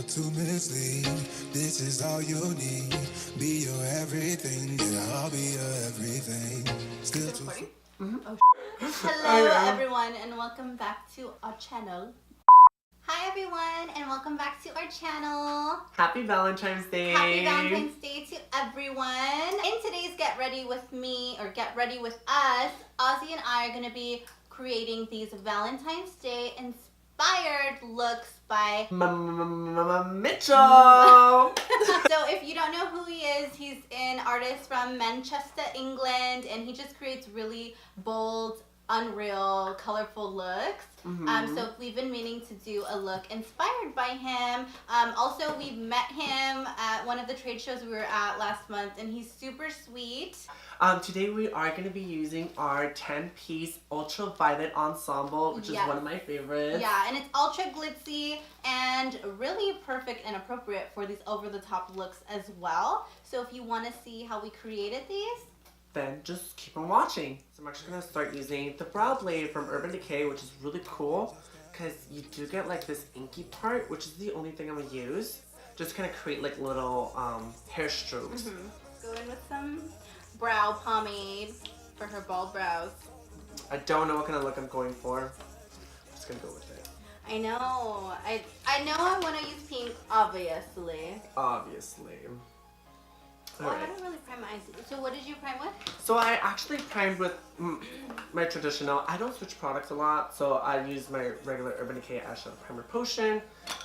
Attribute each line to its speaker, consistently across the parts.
Speaker 1: afford to mislead. This is all you need. Be your everything, yeah, I'll be your everything. Still too.
Speaker 2: Oh, hello everyone and welcome back to our channel. Hi everyone and welcome back to our channel.
Speaker 3: Happy Valentine's Day.
Speaker 2: Happy Valentine's Day to everyone. In today's Get Ready With Me or Get Ready With Us, Ozzy and I are going to be creating these Valentine's Day inspired looks by
Speaker 3: Mitchell.
Speaker 2: So if you don't know who he is, he's an artist from Manchester, England, and he just creates really bold, unreal, colorful looks. So we've been meaning to do a look inspired by him. Also, we met him at one of the trade shows we were at last month, and he's super sweet.
Speaker 3: Today we are going to be using our 10-piece ultraviolet ensemble, which is one of my favorites.
Speaker 2: Yeah, and it's ultra glitzy and really perfect and appropriate for these over-the-top looks as well. So if you want to see how we created these,
Speaker 3: then just keep on watching. So I'm actually going to start using the brow blade from Urban Decay, which is really cool because you do get like this inky part, which is the only thing I'm going to use. Just kind of create like little hair strokes.
Speaker 2: Go in with some brow pomade for her bald brows.
Speaker 3: I don't know what kind of look I'm going for. I'm just going to go with it.
Speaker 2: I know. I know I want to use pink, obviously.
Speaker 3: Obviously.
Speaker 2: Well, I don't really prime my eyes. So what did you prime with?
Speaker 3: So I actually primed with my traditional. I don't switch products a lot, so I use my regular Urban Decay Eyeshadow Primer Potion.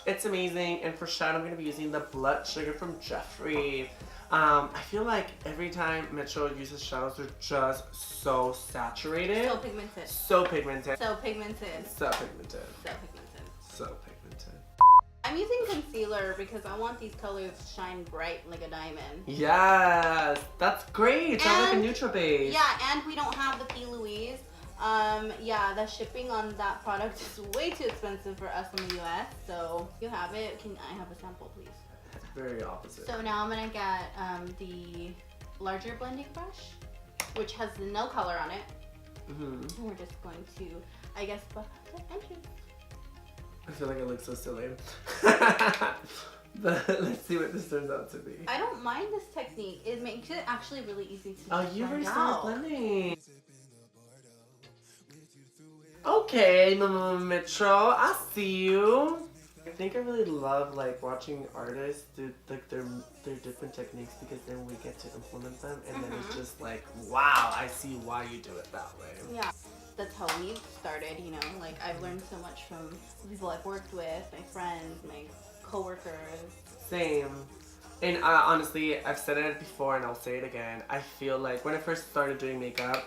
Speaker 3: It's amazing. And for shadow, I'm going to be using the Blood Sugar from Jeffree. I feel like every time Mitchell uses shadows, they're just so saturated.
Speaker 2: So pigmented.
Speaker 3: So pigmented.
Speaker 2: So pigmented.
Speaker 3: So pigmented.
Speaker 2: So pigmented.
Speaker 3: So pigmented.
Speaker 2: I'm using concealer because I want these colors to shine bright like a diamond.
Speaker 3: Yes, that's great. Sounds like a neutral base.
Speaker 2: Yeah, and we don't have the P. Louise. Yeah, the shipping on that product is way too expensive for us in the US. So if you have it, can I have a sample, please?
Speaker 3: Very opposite.
Speaker 2: So now I'm gonna get the larger blending brush, which has no color on it. And we're just going to, I guess, buff the edges.
Speaker 3: I feel like it looks so silly. But let's see what this turns out to be.
Speaker 2: I don't mind this technique. It makes it actually really easy to
Speaker 3: Oh, you already
Speaker 2: blend
Speaker 3: started
Speaker 2: out.
Speaker 3: blending. Okay, Mitchell, I see you. I think I really love like watching artists do like their different techniques because then we get to implement them and then it's just like, wow, I see why you do it that way.
Speaker 2: Yeah, that's how we started, you know, like I've learned so much from the people I've worked with, my friends, my coworkers.
Speaker 3: Same. And honestly, I've said it before and I'll say it again. I feel like when I first started doing makeup,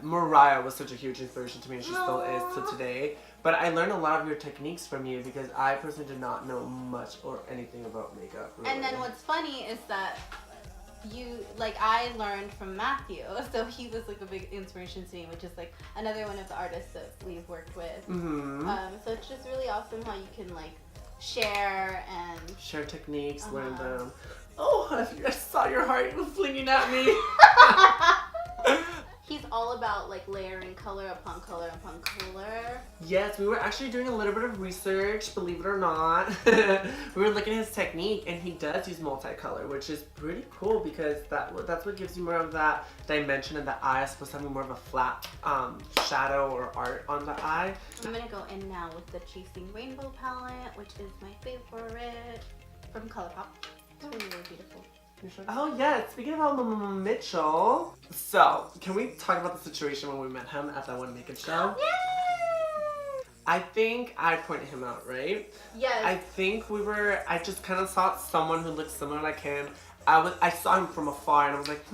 Speaker 3: Mariah was such a huge inspiration to me and she still is to today. But I learned a lot of your techniques from you because I personally did not know much or anything about makeup. Really.
Speaker 2: And then what's funny is that I learned from Matthew, so he was like a big inspiration to me, which is like another one of the artists that we've worked with. So it's just really awesome how you can like share
Speaker 3: techniques, learn them. Oh, I saw your heart flinging at me.
Speaker 2: He's all about like layering color upon color upon color.
Speaker 3: Yes, we were actually doing a little bit of research, believe it or not. We were looking at his technique and he does use multicolor, which is pretty cool because that's what gives you more of that dimension in the eye. It's supposed to have more of a flat shadow or art on the eye.
Speaker 2: I'm gonna go in now with the Chasing Rainbow palette, which is my favorite from ColourPop. It's really, really beautiful.
Speaker 3: Oh yeah, speaking about Mitchell, so can we talk about the situation when we met him at that one makeup show?
Speaker 2: Yay!
Speaker 3: I think I pointed him out, right?
Speaker 2: Yes.
Speaker 3: I think I just kind of saw someone who looked similar like him. I saw him from afar and I was like,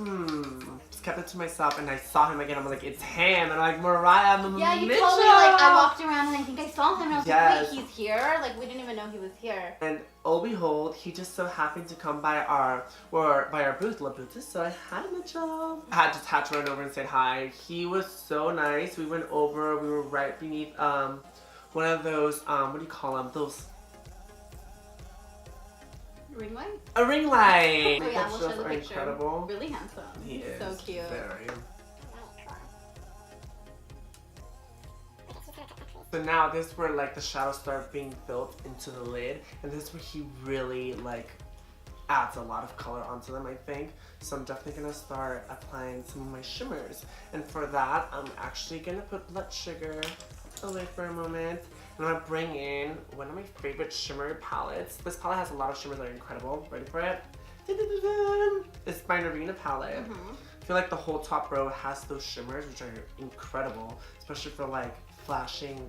Speaker 3: just kept it to myself and I saw him again. I'm like, it's him. And I'm like, Mariah,
Speaker 2: yeah, you
Speaker 3: Mitchell.
Speaker 2: told me, like, I walked around and I think I saw him and I was
Speaker 3: Yes.
Speaker 2: like, wait, he's here? Like, we didn't even know he was here.
Speaker 3: And oh behold, he just so happened to come by our booth, La Beaute. So I had Mitchell. I had to run over and say hi. He was so nice. We went over, we were right beneath one of those, what do you call them? Those
Speaker 2: Ring light?
Speaker 3: a ring light.
Speaker 2: Oh yeah, we'll show the
Speaker 3: are
Speaker 2: picture.
Speaker 3: incredible.
Speaker 2: Really handsome.
Speaker 3: He's
Speaker 2: so cute.
Speaker 3: Very. So now this is where like the shadows start being built into the lid, and this is where he really like adds a lot of color onto them, I think. So I'm definitely gonna start applying some of my shimmers. And for that, I'm actually gonna put blood sugar away for a moment. And I'm gonna bring in one of my favorite shimmer palettes. This palette has a lot of shimmers that are incredible. Ready for it? It's my Nirvana palette. I feel like the whole top row has those shimmers, which are incredible, especially for like flashing,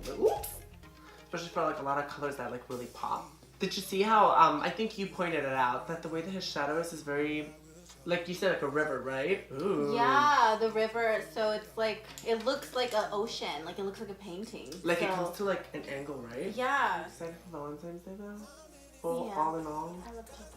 Speaker 3: especially for like a lot of colors that like really pop. Did you see how, I think you pointed it out, that the way that his shadow is very, like you said, like a river, right? Ooh.
Speaker 2: Yeah, the river, so it's like, it looks like an ocean, like it looks like a painting.
Speaker 3: Like
Speaker 2: so,
Speaker 3: it comes to like an angle, right?
Speaker 2: Yeah.
Speaker 3: Are you excited for Valentine's Day though? Well,
Speaker 2: Yeah.
Speaker 3: all in all.
Speaker 2: I love chocolate.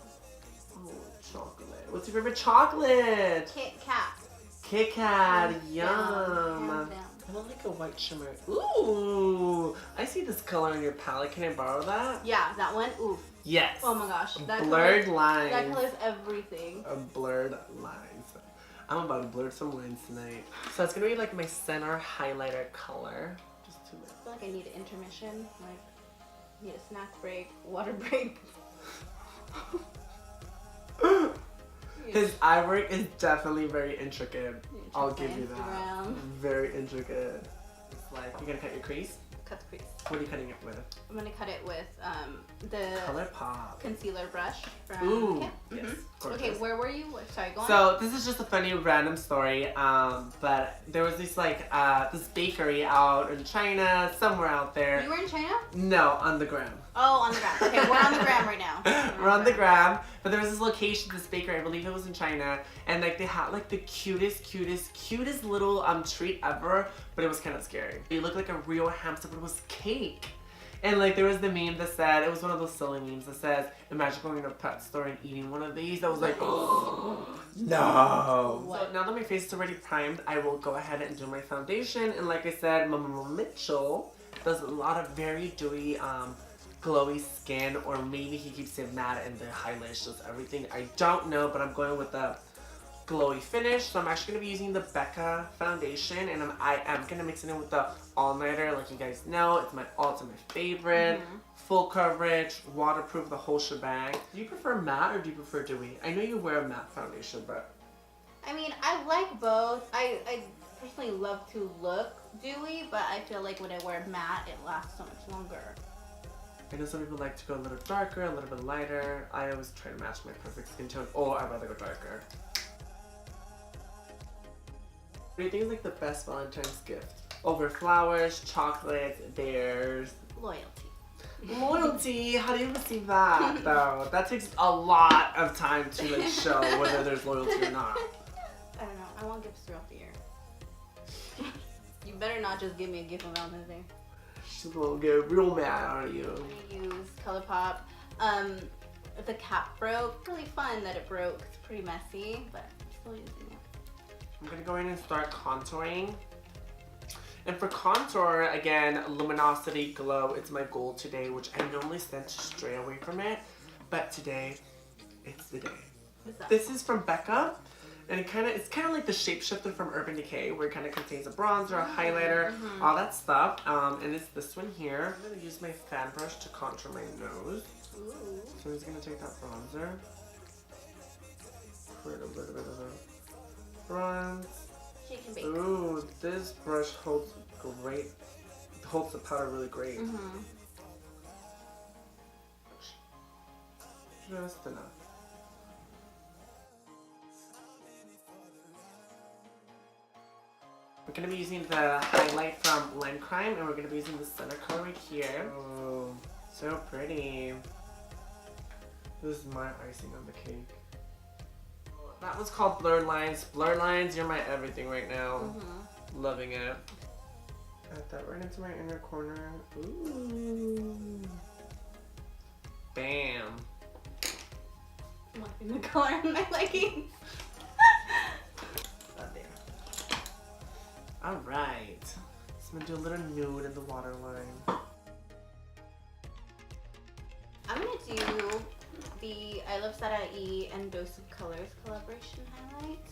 Speaker 3: Oh, chocolate. What's your favorite chocolate?
Speaker 2: Kit Kat.
Speaker 3: Kit Kat,
Speaker 2: Hands
Speaker 3: yum.
Speaker 2: down, hands down.
Speaker 3: I want like a white shimmer. Ooh, I see this color in your palette. Can I borrow that?
Speaker 2: Yeah, that one. Ooh.
Speaker 3: Yes.
Speaker 2: Oh my gosh. That
Speaker 3: Blurred
Speaker 2: color,
Speaker 3: lines.
Speaker 2: That color's everything.
Speaker 3: Blurred lines. I'm about to blur some lines tonight. So it's gonna be like my center highlighter color. Just too much.
Speaker 2: I feel like I need an intermission. Like, need a snack break, water break.
Speaker 3: His eye work is definitely very intricate. I'll
Speaker 2: check my
Speaker 3: give you that.
Speaker 2: Instagram.
Speaker 3: Very intricate. It's like, you're gonna cut your crease?
Speaker 2: Cut the crease.
Speaker 3: What are you cutting it with?
Speaker 2: I'm gonna cut it with the
Speaker 3: Color Pop.
Speaker 2: concealer brush from
Speaker 3: Ooh,
Speaker 2: Kit.
Speaker 3: yes.
Speaker 2: Okay,
Speaker 3: Gorgeous.
Speaker 2: where were you? Sorry, go on.
Speaker 3: So this is just a funny random story, but there was this like this bakery out in China, somewhere out there.
Speaker 2: You were in China?
Speaker 3: No, on the gram.
Speaker 2: Oh, on the gram. Okay, we're on the gram right now.
Speaker 3: We're on the gram, but there was this location, this bakery, I believe it was in China, and like they had like the cutest little treat ever, but it was kind of scary. It looked like a real hamster, but it was cake. And like there was the meme that said, it was one of those silly memes that says, imagine going to a pet store and eating one of these. I was like, oh, no. So now that my face is already primed, I will go ahead and do my foundation. And like I said, Mama Mitchell does a lot of very dewy, glowy skin, or maybe he keeps it matte and the highlights does everything. I don't know, but I'm going with the glowy finish. So I'm actually going to be using the Becca foundation, and I am going to mix it in with the all-nighter. Like you guys know, it's my favorite. Full coverage, waterproof, the whole shebang. Do you prefer matte or do you prefer dewy? I know you wear a matte foundation, but
Speaker 2: I mean, I like both. I personally love to look dewy, but I feel like when I wear matte, it lasts so much longer.
Speaker 3: I know some people like to go a little darker, a little bit lighter. I always try to match my perfect skin tone, or I'd rather go darker. What do you think is like the best Valentine's gift? Over flowers, chocolates, bears.
Speaker 2: Loyalty.
Speaker 3: Loyalty? How do you receive that though? That takes a lot of time to like show whether there's loyalty or not.
Speaker 2: I don't know. I want gifts throughout the year. You better not just give me a gift on Valentine's Day.
Speaker 3: She's gonna get real mad, aren't you?
Speaker 2: I'm gonna use ColourPop. The cap broke. Really fun that it broke. It's pretty messy, but I'm still using it.
Speaker 3: I'm gonna go in and start contouring. And for contour, again, Luminosity Glow, it's my goal today, which I normally tend to stray away from it, but today, it's the day.
Speaker 2: What's that?
Speaker 3: This is from Becca, and it's kind of like the Shapeshifter from Urban Decay, where it kind of contains a bronzer, a highlighter, all that stuff. And it's this one here. I'm gonna use my fan brush to contour my nose.
Speaker 2: Ooh.
Speaker 3: So I'm just gonna take that bronzer, put a little bit of a bronze.
Speaker 2: Shake and bake.
Speaker 3: Ooh, this brush holds great. Holds the powder really great. Just enough. We're gonna be using the highlight from Lime Crime, and we're gonna be using the center color right here. Oh, so pretty. This is my icing on the cake. That was called Blurred Lines. Blurred Lines, you're my everything right now. Loving it. Add that right into my inner corner. Ooh. Bam.
Speaker 2: I'm liking the color of my leggings.
Speaker 3: There. Alright. So I'm gonna do a little nude in the waterline. I'm
Speaker 2: gonna do the I Love Sarai and Dose of Colors collaboration highlight.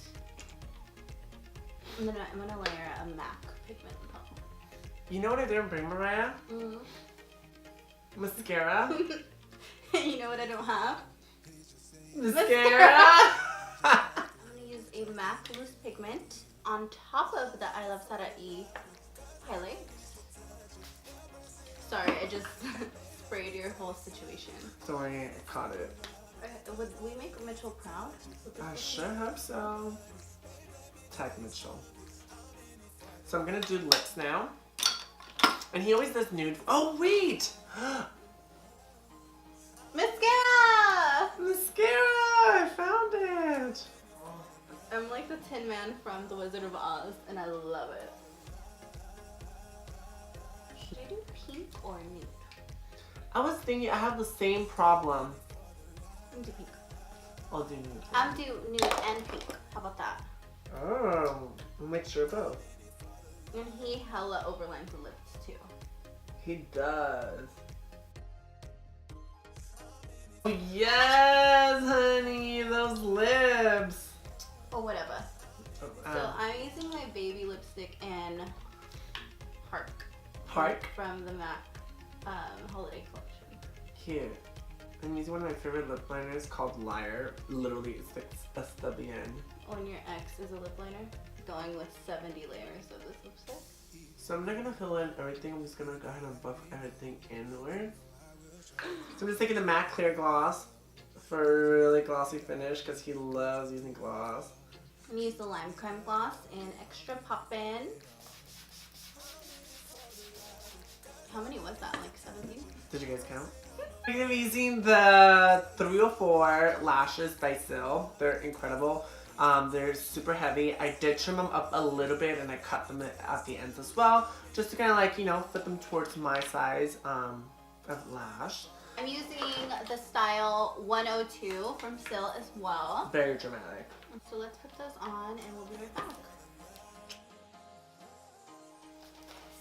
Speaker 2: I'm gonna layer a MAC pigment on top.
Speaker 3: You know what I didn't bring, Mariah? Mascara.
Speaker 2: You know what I don't have?
Speaker 3: Mascara.
Speaker 2: I'm gonna use a MAC loose pigment on top of the I Love Sarah E highlight. Sorry, I just sprayed your whole situation.
Speaker 3: Don't worry, I caught it.
Speaker 2: Would we make Mitchell proud?
Speaker 3: I sure hope so. Tag Mitchell. So I'm gonna do lips now. And he always does nude. Oh, wait!
Speaker 2: Mascara!
Speaker 3: Mascara! I found it!
Speaker 2: I'm like the Tin Man from The Wizard of Oz, and I love it. Should I do pink or nude?
Speaker 3: I was thinking I have the same problem.
Speaker 2: I'm gonna do pink.
Speaker 3: I'll do nude.
Speaker 2: I'm do nude and pink. How about that?
Speaker 3: Oh, we'll make sure both.
Speaker 2: And he hella overlines the lips too.
Speaker 3: He does. Oh, yes, honey, those lips.
Speaker 2: Or whatever. So I'm using my baby lipstick in Park from the MAC holiday collection.
Speaker 3: Cute. I'm using one of my favorite lip liners called Liar. Literally, it's like hasta bien.
Speaker 2: When your ex is a lip liner, going with 70 layers of this lipstick.
Speaker 3: So I'm not gonna fill in everything. I'm just gonna go ahead and buff everything inward. So I'm just taking the MAC Clear Gloss for a really glossy finish because he loves using gloss.
Speaker 2: I'm gonna use the Lime Creme Gloss in Extra Poppin'. How many was that? Like 17?
Speaker 3: Did you guys count? I'm gonna be using the 304 lashes by Sil. They're incredible. They're super heavy. I did trim them up a little bit and I cut them at the ends as well, just to kind of like, you know, fit them towards my size of lash.
Speaker 2: I'm using the style 102 from Sil as well.
Speaker 3: Very dramatic.
Speaker 2: So let's put those on and we'll be right back.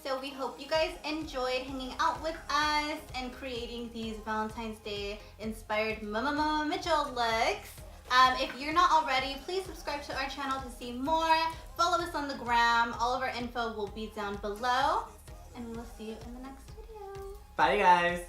Speaker 2: So we hope you guys enjoyed hanging out with us and creating these Valentine's Day inspired Mama Mitchell looks. If you're not already, please subscribe to our channel to see more. Follow us on the gram. All of our info will be down below. And we will see you in the next video.
Speaker 3: Bye, guys.